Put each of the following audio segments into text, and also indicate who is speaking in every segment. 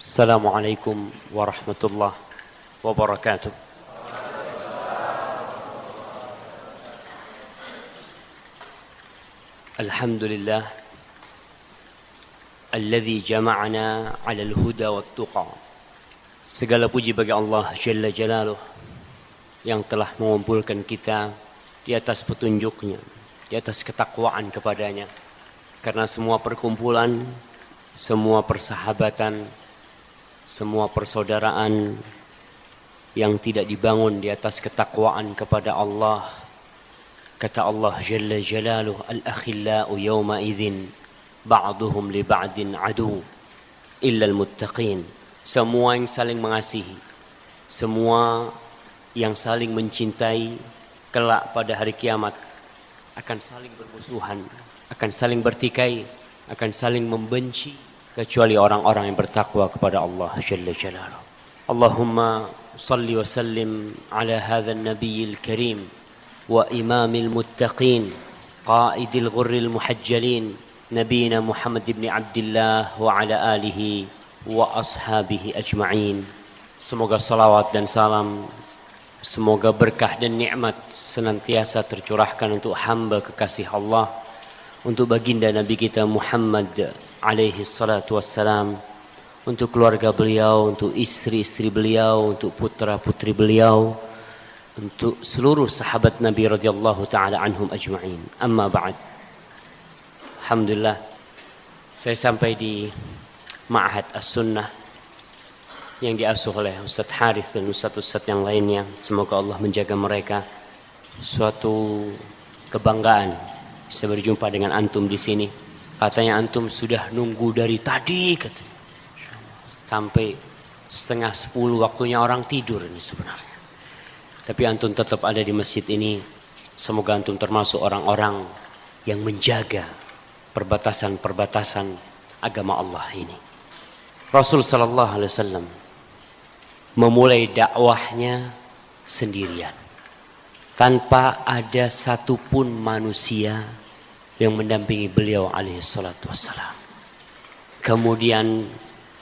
Speaker 1: Assalamualaikum warahmatullahi wabarakatuh. Alhamdulillah alladzi jama'ana 'ala al-huda wat-tuqa. Segala puji bagi Allah Jalla Jalaluh yang telah mengumpulkan kita di atas petunjuknya, di atas ketakwaan kepadanya. Karena semua perkumpulan, semua persahabatan, semua persaudaraan yang tidak dibangun di atas ketakwaan kepada Allah, kata Allah Jalla Jalaluh, al-akhillau yawma idzin ba'duhum li ba'din adu illa al-muttaqin. Semua yang saling mengasihi, semua yang saling mencintai, kelak pada hari kiamat akan saling bermusuhan, akan saling bertikai, akan saling membenci, kecuali orang-orang yang bertakwa kepada Allah Jalla Jalaluh. Allahumma salli wa sallim ala hadha an-nabiyil karim wa imamil muttaqin qaidil ghurril muhajjalin nabiyina Muhammad ibn Abdullah wa ala alihi wa ashabihi ajma'in. Semoga salawat dan salam, semoga berkah dan nikmat senantiasa tercurahkan untuk hamba kekasih Allah, untuk baginda Nabi kita Muhammad alaihi salatu wassalam, untuk keluarga beliau, untuk istri-istri beliau, untuk putra-putri beliau, untuk seluruh sahabat Nabi radhiyallahu taala anhum ajma'in. Amma ba'd. Alhamdulillah, saya sampai di Ma'had As-Sunnah yang diasuh oleh Ustaz Harith dan ustaz-ustaz yang lainnya. Semoga Allah menjaga mereka. Suatu kebanggaan bisa berjumpa dengan antum di sini. Katanya antum sudah nunggu dari tadi, katanya. Sampai 9:30 waktunya orang tidur ini sebenarnya. Tapi antum tetap ada di masjid ini. Semoga antum termasuk orang-orang yang menjaga perbatasan-perbatasan agama Allah ini. Rasul sallallahu alaihi wasallam memulai dakwahnya sendirian, tanpa ada satupun manusia yang mendampingi beliau alaihi salatu wassalam. Kemudian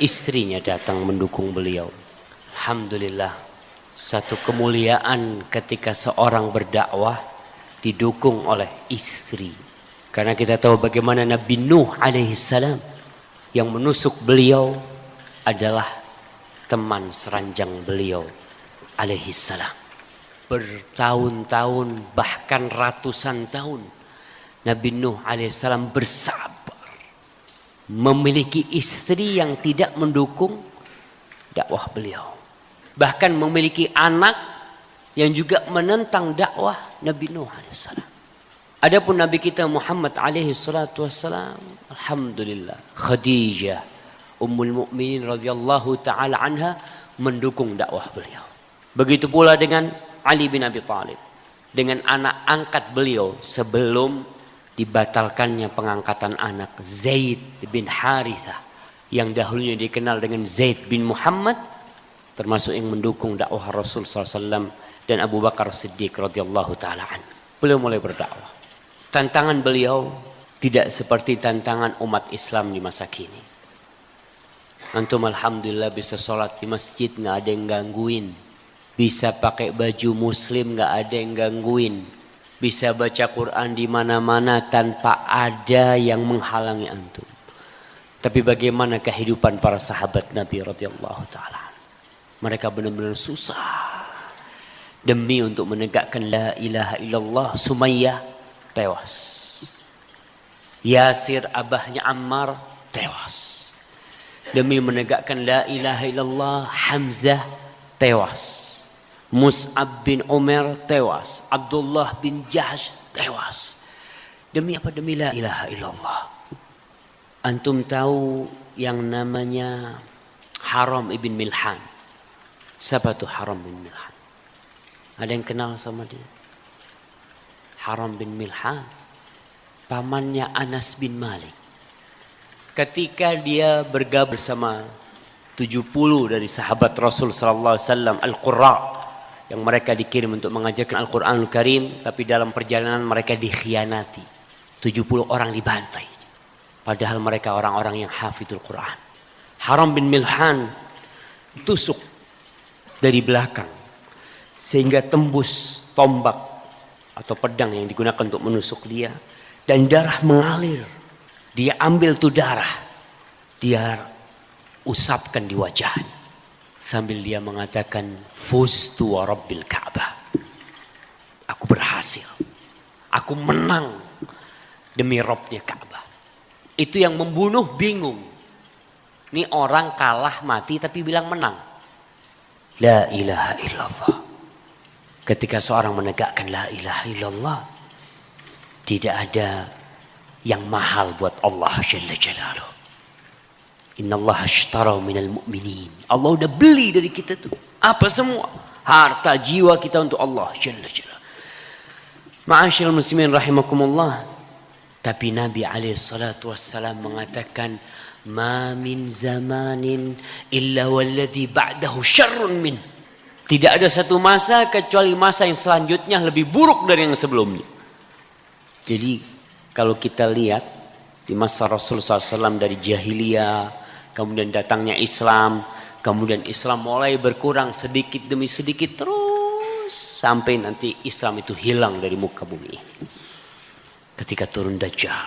Speaker 1: istrinya datang mendukung beliau. Alhamdulillah, satu kemuliaan ketika seorang berdakwah didukung oleh istri. Karena kita tahu bagaimana Nabi Nuh alaihi salam yang menusuk beliau adalah teman seranjang beliau alaihi salam. Bertahun-tahun bahkan ratusan tahun Nabi Nuh alaihissalam bersabar memiliki istri yang tidak mendukung dakwah beliau, bahkan memiliki anak yang juga menentang dakwah Nabi Nuh alaihissalam. Adapun Nabi kita Muhammad alaihi salatu wassalam, alhamdulillah, Khadijah Ummul Mukminin radhiyallahu taala anha mendukung dakwah beliau. Begitu pula dengan Ali bin Abi Thalib, dengan anak angkat beliau sebelum dibatalkannya pengangkatan anak, Zaid bin Harithah, yang dahulunya dikenal dengan Zaid bin Muhammad, termasuk yang mendukung dakwah Rasul SAW, dan Abu Bakar Siddiq radhiyallahu ta'ala an. Beliau mulai berdakwah. Tantangan beliau tidak seperti tantangan umat Islam di masa kini. Antum alhamdulillah bisa sholat di masjid, nggak ada yang gangguin. Bisa pakai baju muslim, nggak ada yang gangguin. Bisa baca Quran di mana-mana tanpa ada yang menghalangi antum. Tapi bagaimana kehidupan para sahabat Nabi radhiyallahu taala? Mereka benar-benar susah demi untuk menegakkan la ilaha illallah. Sumayyah tewas. Yasir abahnya Ammar tewas. Demi menegakkan la ilaha illallah. Hamzah tewas. Mus'ab bin Umar tewas. Abdullah bin Jahsh tewas. Demi apa? Demi la ilaha illallah. Antum tahu yang namanya Haram ibn Milhan? Siapa tuh Haram bin Milhan? Ada yang kenal sama dia? Haram bin Milhan, pamannya Anas bin Malik. Ketika dia bergabung bersama 70 dari sahabat Rasul sallallahu alaihi wasallam, al-Qurra, yang mereka dikirim untuk mengajarkan Al-Quranul Karim, tapi dalam perjalanan mereka dikhianati. 70 orang dibantai. Padahal mereka orang-orang yang hafidul Quran. Haram bin Milhan tusuk dari belakang sehingga tembus tombak atau pedang yang digunakan untuk menusuk dia, dan darah mengalir. Dia ambil tuh darah, dia usapkan di wajahnya sambil dia mengatakan, fuztu wa rabbil Ka'bah, aku berhasil, aku menang demi Robnya Ka'bah. Itu yang membunuh bingung, ini orang kalah mati tapi bilang menang. La ilaha illallah. Ketika seorang menegakkan la ilaha illallah, tidak ada yang mahal buat Allah Jalla Jalaluh. Innallaha ashtara minal mu'minin. Allah udah beli dari kita tuh apa semua, harta jiwa kita untuk Allah Jalla Jalaluh. Ma'asyiral muslimin rahimakumullah. Tapi Nabi alaihi salatu wassalam mengatakan, ma min zamanin illa walladhi ba'dahu syarrun min. Tidak ada satu masa kecuali masa yang selanjutnya lebih buruk dari yang sebelumnya. Jadi kalau kita lihat di masa Rasulullah SAW dari jahiliyah, kemudian datangnya Islam, kemudian Islam mulai berkurang sedikit demi sedikit terus sampai nanti Islam itu hilang dari muka bumi. Ketika turun Dajjal,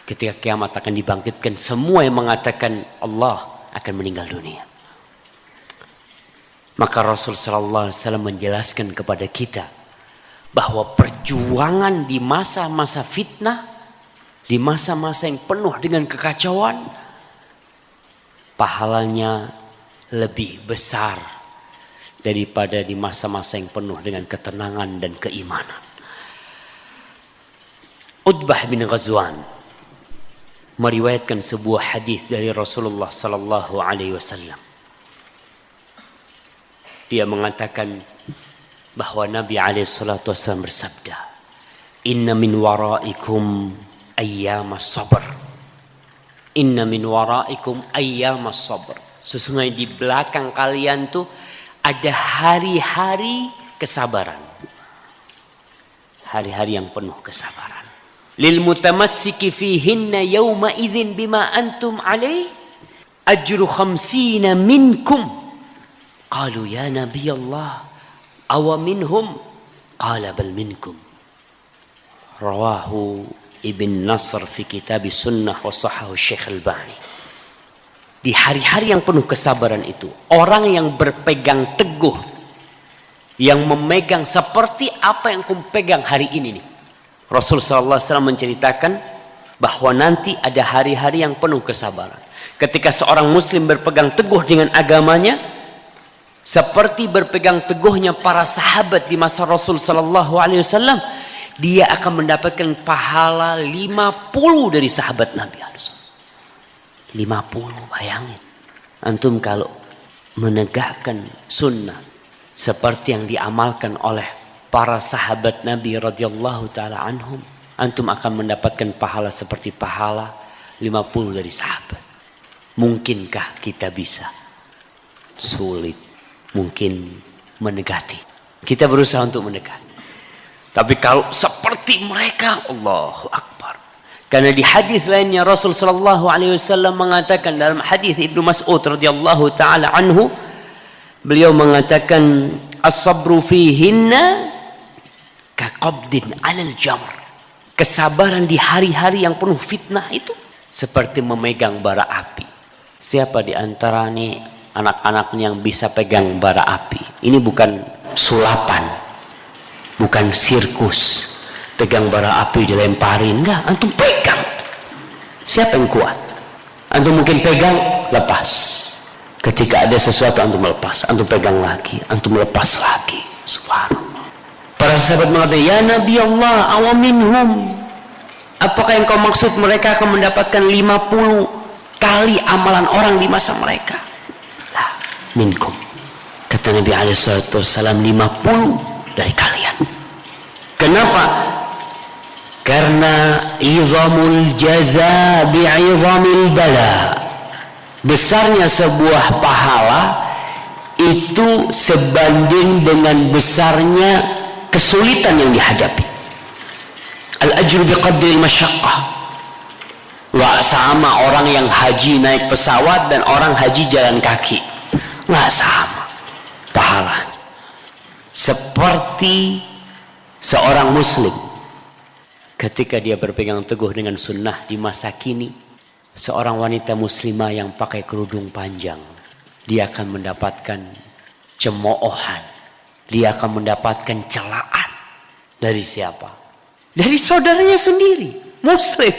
Speaker 1: ketika kiamat akan dibangkitkan, semua yang mengatakan Allah akan meninggal dunia. Maka Rasul sallallahu alaihi wasallam menjelaskan kepada kita bahwa perjuangan di masa-masa fitnah, di masa-masa yang penuh dengan kekacauan, pahalanya lebih besar daripada di masa-masa yang penuh dengan ketenangan dan keimanan. Utbah bin Ghazwan meriwayatkan sebuah hadis dari Rasulullah sallallahu alaihi wasallam. Dia mengatakan bahwa Nabi alaihi salatu wasallam bersabda, "Inna min waraikum ayyamas sabr." Inna min waraikum ayyamas sabr. Sesungguhnya di belakang kalian tuh ada hari-hari kesabaran. Hari-hari yang penuh kesabaran. Lil mutamassiki fihinna yawma idzin bima antum alaih ajru 50 minkum. Qalu ya Nabi Allah awa minhum qala bal minkum. Rawahu Ibn Nasr fi kitab sunnah wa sahahu Syekh Albani. Di hari-hari yang penuh kesabaran itu, orang yang berpegang teguh, yang memegang seperti apa yang kamu pegang hari ini nih. Rasul sallallahu alaihi wasallam menceritakan bahwa nanti ada hari-hari yang penuh kesabaran. Ketika seorang muslim berpegang teguh dengan agamanya, seperti berpegang teguhnya para sahabat di masa Rasul sallallahu alaihi wasallam, dia akan mendapatkan pahala 50 dari sahabat Nabi. 50, bayangin. Antum kalau menegakkan sunnah seperti yang diamalkan oleh para sahabat Nabi radhiyallahu taala anhum, antum akan mendapatkan pahala seperti pahala 50 dari sahabat. Mungkinkah kita bisa? Sulit. Mungkin mendekati. Kita berusaha untuk mendekati. Tapi kalau seperti mereka, Allahu Akbar. Karena di hadis lainnya Rasul sallallahu alaihi wasallam mengatakan dalam hadis Ibnu Mas'ud radhiyallahu taala anhu, beliau mengatakan as-sabru fihinna kaqabdin 'alal jamr. Kesabaran di hari-hari yang penuh fitnah itu seperti memegang bara api. Siapa di antara nih anak-anaknya yang bisa pegang bara api? Ini bukan sulapan, bukan sirkus. Pegang bara api dilemparin, enggak, antum pegang. Siapa yang kuat? Antum mungkin pegang, lepas. Ketika ada sesuatu antum lepas, antum pegang lagi, antum lepas lagi. Subhanallah. Para sahabat mengatakan, ya Nabi Allah, awaminhum. Apakah yang kau maksud mereka akan mendapatkan 50 kali amalan orang di masa mereka? Lah, minkum. Kata Nabi SAW, 50 dari kalian. Kenapa? Karena izamul jaza bi'izamil bala. Besarnya sebuah pahala itu sebanding dengan besarnya kesulitan yang dihadapi. Al-ajru biqadril masyaqqah Nggak sama orang yang haji naik pesawat dan orang haji jalan kaki. Nggak sama pahala. Seperti seorang muslim ketika dia berpegang teguh dengan sunnah di masa kini, seorang wanita muslimah yang pakai kerudung panjang, dia akan mendapatkan cemoohan, dia akan mendapatkan celaan. Dari siapa? Dari saudaranya sendiri, muslim.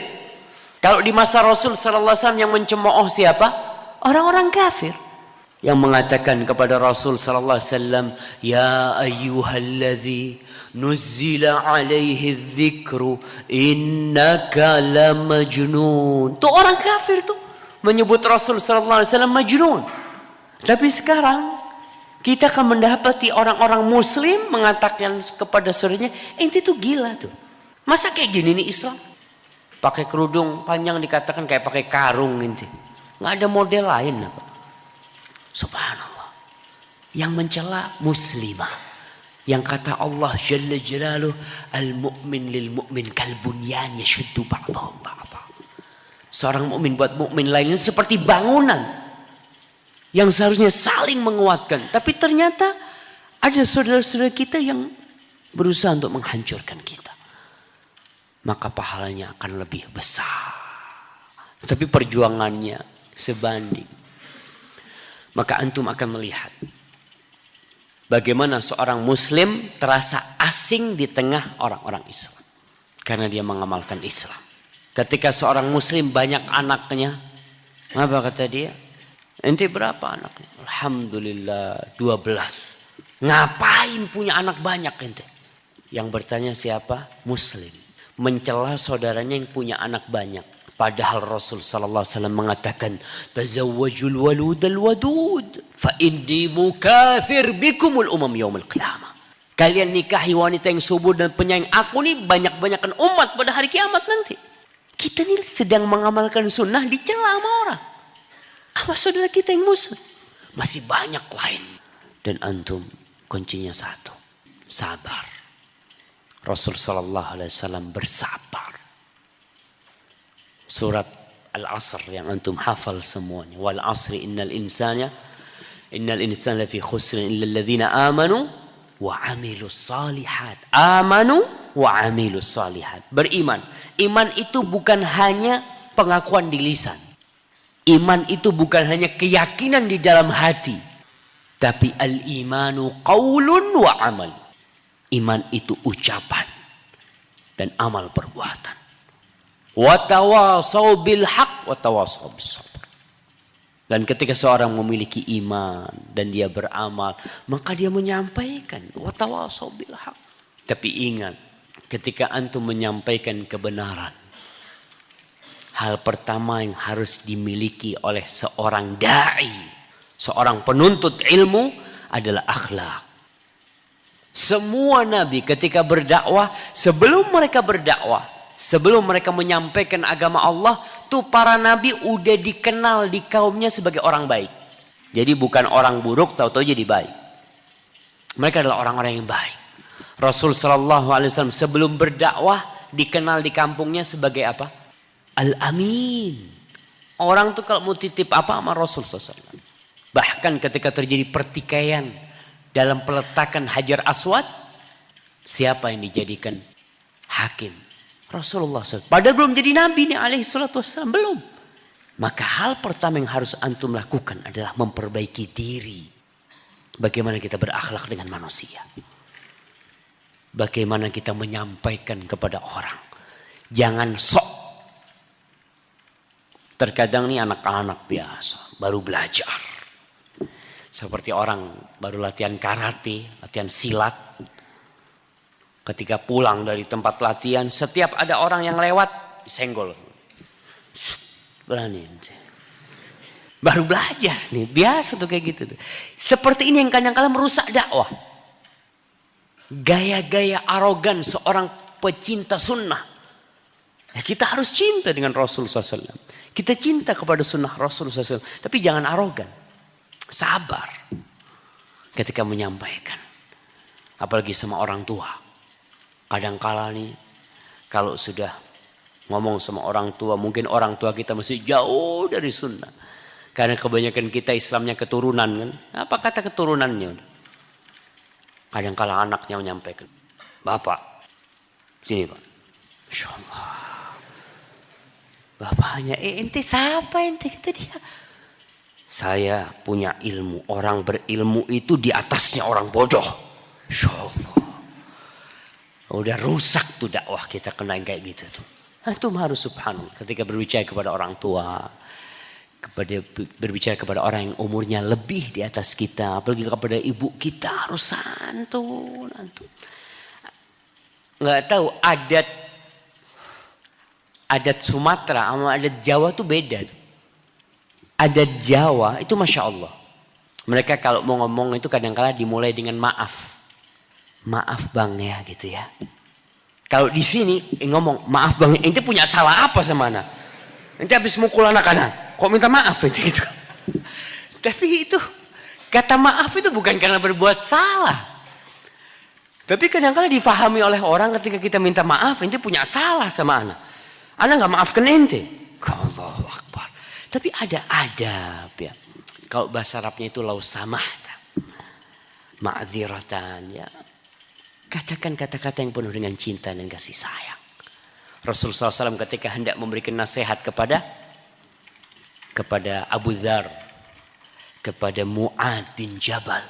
Speaker 1: Kalau di masa Rasul sallallahu alaihi wasallam yang mencemooh siapa? Orang-orang kafir yang mengatakan kepada Rasul sallallahu alaihi wasallam, ya ayyuhalladzi nuzzila alaihi dzikru innaka lamajnun. Tuh orang kafir tuh menyebut Rasul sallallahu alaihi wasallam majnun. Tapi sekarang kita akan mendapati orang-orang muslim mengatakan kepada saudaranya, ente tuh gila tuh. Masa kayak gini nih Islam? Pakai kerudung panjang dikatakan kayak pakai karung ente. Nggak ada model lain apa? Subhanallah. Yang mencela muslimah. Yang kata Allah Jalla Jalaluh, al-mu'min lil mu'min kal bunyan yashuddu ba'dahum ba'dha. Seorang mukmin buat mukmin lainnya seperti bangunan yang seharusnya saling menguatkan. Tapi ternyata ada saudara-saudara kita yang berusaha untuk menghancurkan kita. Maka pahalanya akan lebih besar. Tapi perjuangannya sebanding. Maka antum akan melihat bagaimana seorang muslim terasa asing di tengah orang-orang Islam. Karena dia mengamalkan Islam. Ketika seorang muslim banyak anaknya, apa kata dia? Ente berapa anaknya? Alhamdulillah 12. Ngapain punya anak banyak ente? Yang bertanya siapa? Muslim. Mencela saudaranya yang punya anak banyak. Padahal Rasul sallallahu alaihi wasallam mengatakan, tazawwajul waludal wadud fa inni mukathir bikumul umam yaumil qiyamah. Kalian nikahi wanita yang subur dan penyayang aku nih banyak-banyakan umat pada hari kiamat nanti. Kita nih sedang mengamalkan sunnah dicela sama orang. Apa saudara kita yang muslim? Masih banyak lain. Dan antum kuncinya satu, sabar. Rasul sallallahu alaihi wasallam bersabar. Surat Al-Asr yang antum hafal semuanya. Wal asri innal insana lafi khusrin illa alladhina amanu wa amilus salihat. Amanu wa amilus salihat. Beriman. Iman itu bukan hanya pengakuan di lisan. Iman itu bukan hanya keyakinan di dalam hati. Tapi al-imanu qaulun wa amal. Iman itu ucapan dan amal perbuatan. Watawasau bil haq watawasau bis sabr. Dan ketika seorang memiliki iman dan dia beramal, maka dia menyampaikan watawasau bil haq. Tapi ingat, ketika antum menyampaikan kebenaran, hal pertama yang harus dimiliki oleh seorang dai, seorang penuntut ilmu adalah akhlak. Semua nabi ketika berdakwah, sebelum mereka berdakwah, sebelum mereka menyampaikan agama Allah, tuh para nabi udah dikenal di kaumnya sebagai orang baik. Jadi bukan orang buruk tahu-tahu jadi baik. Mereka adalah orang-orang yang baik. Rasul sallallahu alaihi wasallam sebelum berdakwah dikenal di kampungnya sebagai apa? Al-Amin. Orang tuh kalau mau titip apa sama Rasul sallallahu alaihi wasallam. Bahkan ketika terjadi pertikaian dalam peletakan Hajar Aswad, siapa yang dijadikan hakim? Rasulullah SAW. Padahal belum jadi nabi nih alaihi salatu wassalam, belum. Maka hal pertama yang harus antum lakukan adalah memperbaiki diri. Bagaimana kita berakhlak dengan manusia. Bagaimana kita menyampaikan kepada orang. Jangan sok. Terkadang nih anak-anak biasa, baru belajar. Seperti orang baru latihan karate, latihan silat. Ketika pulang dari tempat latihan, setiap ada orang yang lewat, disenggol. Berani. Baru belajar nih, biasa tuh kayak gitu tuh. Seperti ini yang kadang-kadang merusak dakwah. Gaya-gaya arogan seorang pecinta sunnah. Ya, kita harus cinta dengan Rasulullah SAW. Kita cinta kepada sunnah Rasulullah SAW. Tapi jangan arogan. Sabar ketika menyampaikan. Apalagi sama orang tua. Kadang-kala nih kalau sudah ngomong sama orang tua, mungkin orang tua kita masih jauh dari sunnah. Karena kebanyakan kita Islamnya keturunan kan. Apa kata keturunannya? Kadang-kala anaknya menyampaikan, "Bapak, sini Pak." Masya Allah. Bapaknya, ente siapa ente? Kata dia. Saya punya ilmu. Orang berilmu itu di atasnya orang bodoh. Masya Allah. Udah rusak tuh dakwah kita kena kayak gitu tuh. Antum harus subhanallah ketika berbicara kepada orang tua, berbicara kepada orang yang umurnya lebih di atas kita, apalagi kepada ibu kita harus santun. Nggak tahu adat Sumatera sama adat Jawa tuh beda tuh. Adat Jawa itu Masya Allah, mereka kalau mau ngomong itu kadang-kala dimulai dengan maaf. Maaf bang ya gitu ya. Kalau di sini ngomong maaf bang, ente punya salah apa sama anak? Ente habis mukul anak-anak, kok minta maaf ente gitu. Tapi itu kata maaf itu bukan karena berbuat salah. Tapi kadang-kala difahami oleh orang ketika kita minta maaf, ente punya salah sama anak. Anak nggak maafkan ente. Allahu Akbar. Tapi ada adab ya. Kalau bahasa Arabnya itu lau samahta, ma'dziratan ya. Katakan kata-kata yang penuh dengan cinta dan kasih sayang. Rasulullah SAW ketika hendak memberikan nasihat kepada Abu Dzar, kepada Mu'ad bin Jabal,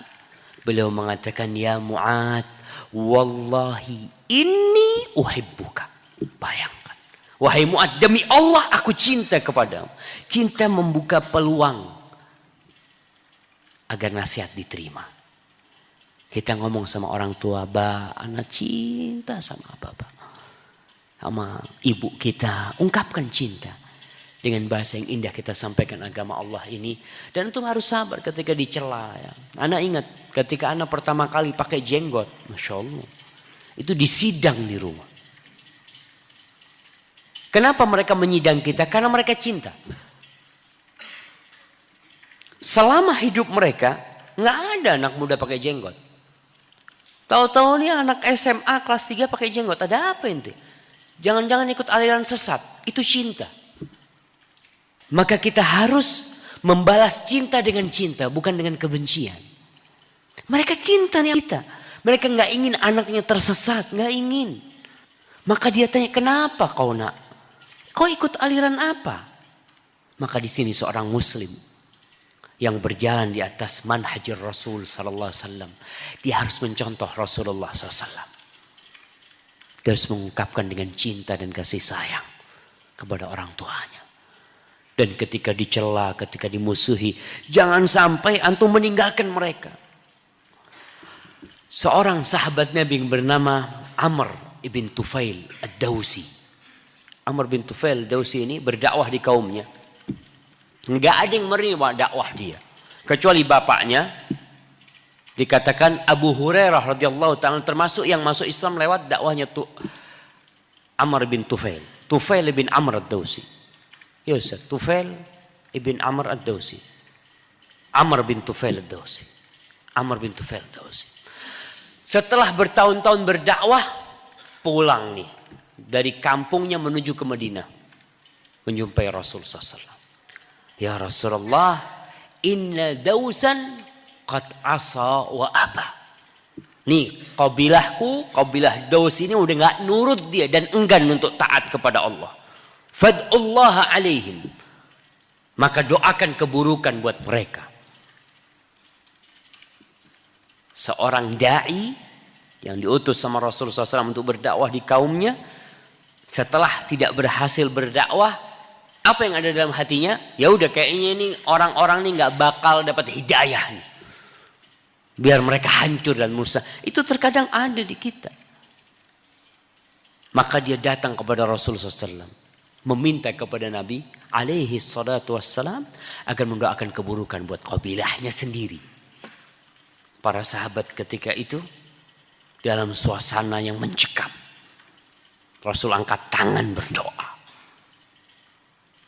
Speaker 1: beliau mengatakan, "Ya Mu'ad, wallahi inni uhibbuka." Bayangkan, wahai Mu'ad, demi Allah aku cinta kepadamu. Cinta membuka peluang agar nasihat diterima. Kita ngomong sama orang tua, "Ba, anak cinta sama bapak, sama ibu kita." Ungkapkan cinta dengan bahasa yang indah, kita sampaikan agama Allah ini. Dan itu harus sabar ketika dicela ya. Anak ingat ketika anak pertama kali pakai jenggot, Masya Allah, itu disidang di rumah. Kenapa mereka menyidang kita? Karena mereka cinta. Selama hidup mereka nggak ada anak muda pakai jenggot. Tahu-tahu nih anak SMA kelas 3 pakai jenggot. Ada apa ente? Jangan-jangan ikut aliran sesat. Itu cinta. Maka kita harus membalas cinta dengan cinta, bukan dengan kebencian. Mereka cinta nih kita. Mereka nggak ingin anaknya tersesat, nggak ingin. Maka dia tanya, "Kenapa kau nak? Kau ikut aliran apa?" Maka di sini seorang Muslim yang berjalan di atas manhajir Rasul sallallahu alaihi wasallam, dia harus mencontoh Rasulullah SAW. Dia harus mengungkapkan dengan cinta dan kasih sayang kepada orang tuanya. Dan ketika dicela, ketika dimusuhi, jangan sampai antum meninggalkan mereka. Seorang sahabat Nabi yang bernama Amr ibn Tufail ad-Dawsi. Amr bin Tufail ad-Dawsi ini berdakwah di kaumnya. Enggak ada yang menerima dakwah dia kecuali bapaknya. Dikatakan Abu Hurairah radhiyallahu ta'ala termasuk yang masuk Islam lewat dakwahnya Amr bin Tufail. Tufail bin Amr ad-Dawsi. Ya Ustaz, Tufail ibn Amr ad-Dawsi. Amr bin Tufail ad-Dawsi. Amr bin Tufail ad-Dawsi. Setelah bertahun-tahun berdakwah, pulang nih dari kampungnya menuju ke Madinah, menjumpai Rasulullah SAW. "Ya Rasulullah, inna Dausan qad asa wa aba." Nih, kabilah Daus ini udah nggak nurut dia dan enggan untuk taat kepada Allah. Fad'ullaha alaihim. Maka doakan keburukan buat mereka. Seorang dai yang diutus sama Rasulullah SAW untuk berdakwah di kaumnya, setelah tidak berhasil berdakwah, apa yang ada dalam hatinya? Ya udah, kayaknya ini orang-orang ini nggak bakal dapat hidayah nih. Biar mereka hancur dan musnah. Itu terkadang ada di kita. Maka dia datang kepada Rasulullah SAW, meminta kepada Nabi alaihi salatu wassalam agar mendoakan keburukan buat kabilahnya sendiri. Para sahabat ketika itu dalam suasana yang mencekam, Rasul angkat tangan berdoa.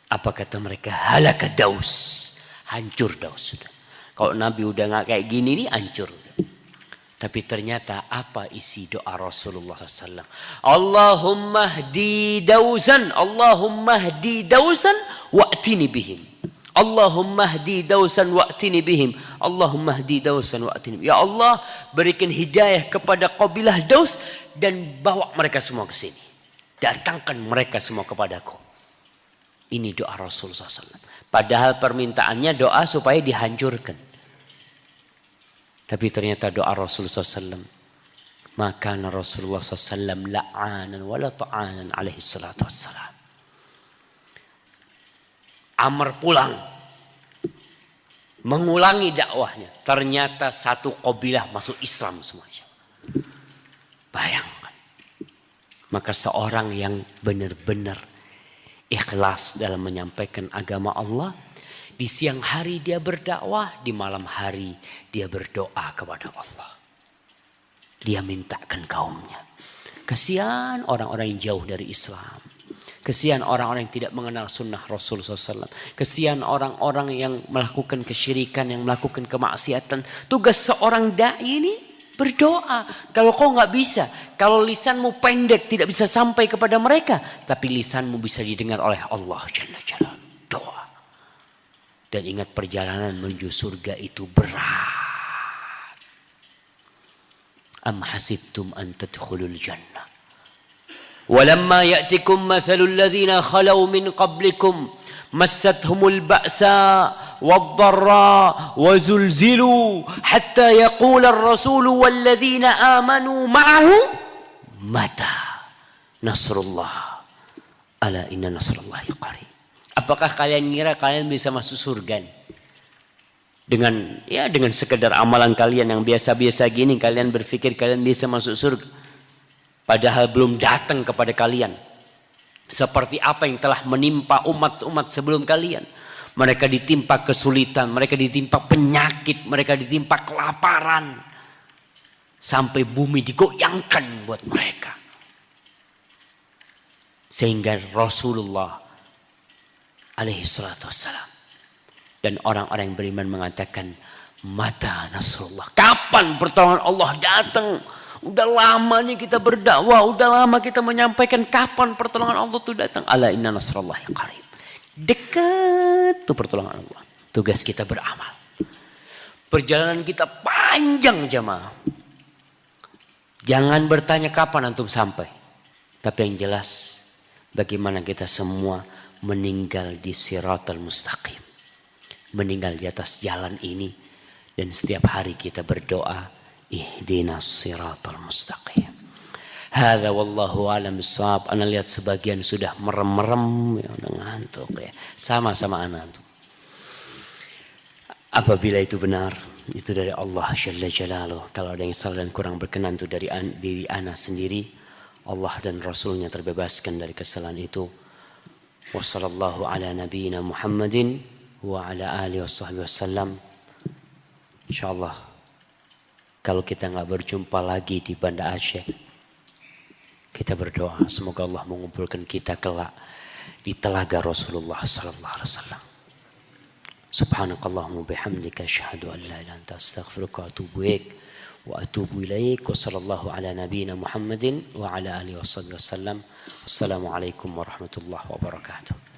Speaker 1: Apa kata mereka? Halaka Daus. Hancur Daus sudah. Kalau Nabi udah nggak kayak gini nih, hancur. Tapi ternyata apa isi doa Rasulullah SAW? Allahumma hdi dausan, Allahumma hdi dausan wa'tini bihim. Allahumma hdi dausan wa'tini bihim. Allahumma hdi dausan wa'tini bihim. Ya Allah, berikan hidayah kepada kabilah Daus dan bawa mereka semua ke sini. Datangkan mereka semua kepadaku. Ini doa Rasulullah SAW. Padahal permintaannya doa supaya dihancurkan. Tapi ternyata doa Rasulullah SAW. Maka Rasulullah SAW la'anan wala ta'anan alaihi salatu wassalam. Amr pulang. Mengulangi dakwahnya. Ternyata satu kabilah masuk Islam semuanya. Bayangkan. Maka seorang yang benar-benar ikhlas dalam menyampaikan agama Allah. Di siang hari dia berdakwah, di malam hari dia berdoa kepada Allah. Dia mintakan kaumnya. Kesian orang-orang yang jauh dari Islam. Kesian orang-orang yang tidak mengenal sunnah Rasulullah SAW. Kesian orang-orang yang melakukan kesyirikan, yang melakukan kemaksiatan. Tugas seorang da'i ini berdoa. Kalau kau nggak bisa, kalau lisanmu pendek tidak bisa sampai kepada mereka, tapi lisanmu bisa didengar oleh Allah Jalla Jalla. Doa. Dan ingat perjalanan menuju surga itu berat. Am hasibtum an tadkhulul jannah. Walamma ya'tikum mathalul ladzina khalau min qablikum massathumul ba'sa wadh-dharra wa zulzilu hatta yaqula ar-rasulu wal ladzina amanu ma'ahu mata nasrullah ala inna nasrullahi qarib. Apakah kalian ngira kalian bisa masuk surga dengan sekedar amalan kalian yang biasa-biasa gini, kalian berpikir kalian bisa masuk surga padahal belum datang kepada kalian seperti apa yang telah menimpa umat-umat sebelum kalian. Mereka ditimpa kesulitan, mereka ditimpa penyakit, mereka ditimpa kelaparan sampai bumi digoyangkan buat mereka. Sehingga Rasulullah alaihi salatu wassalam dan orang-orang yang beriman mengatakan, mata nasrullah, kapan pertolongan Allah datang? Udah lama nih kita berdakwah, udah lama kita menyampaikan, kapan pertolongan Allah itu datang? Ala inna nasrullahi qarib. Dekat tuh pertolongan Allah. Tugas kita beramal. Perjalanan kita panjang jamaah. Jangan bertanya kapan antum sampai, tapi yang jelas bagaimana kita semua meninggal di siratal mustaqim, meninggal di atas jalan ini, dan setiap hari kita berdoa ihdinas siratal mustaqim. Hadza wallahu a'lam bissawab. Ana lihat sebagian sudah merem-merem ya, udah ngantuk ya. Sama-sama ana tuh. Apabila itu benar, itu dari Allah Jalla Jalaluh. Kalau ada yang salah dan kurang berkenan itu dari diri ana sendiri. Allah dan Rasulnya terbebaskan dari kesalahan itu. Wassallallahu ala nabiyyina Muhammadin wa ala alihi washabbihi wasallam. Insyaallah kalau kita enggak berjumpa lagi di Banda Aceh, kita berdoa semoga Allah mengumpulkan kita kelak di telaga Rasulullah sallallahu alaihi wasallam. Subhanakallahumma bihamdika asyhadu an la ilaha illa anta astaghfiruka wa atubu ilaik wa atubu ilaik wa sallallahu ala nabiyyina Muhammadin wa ala alihi washabbihi wasallam. Assalamualaikum warahmatullahi wabarakatuh.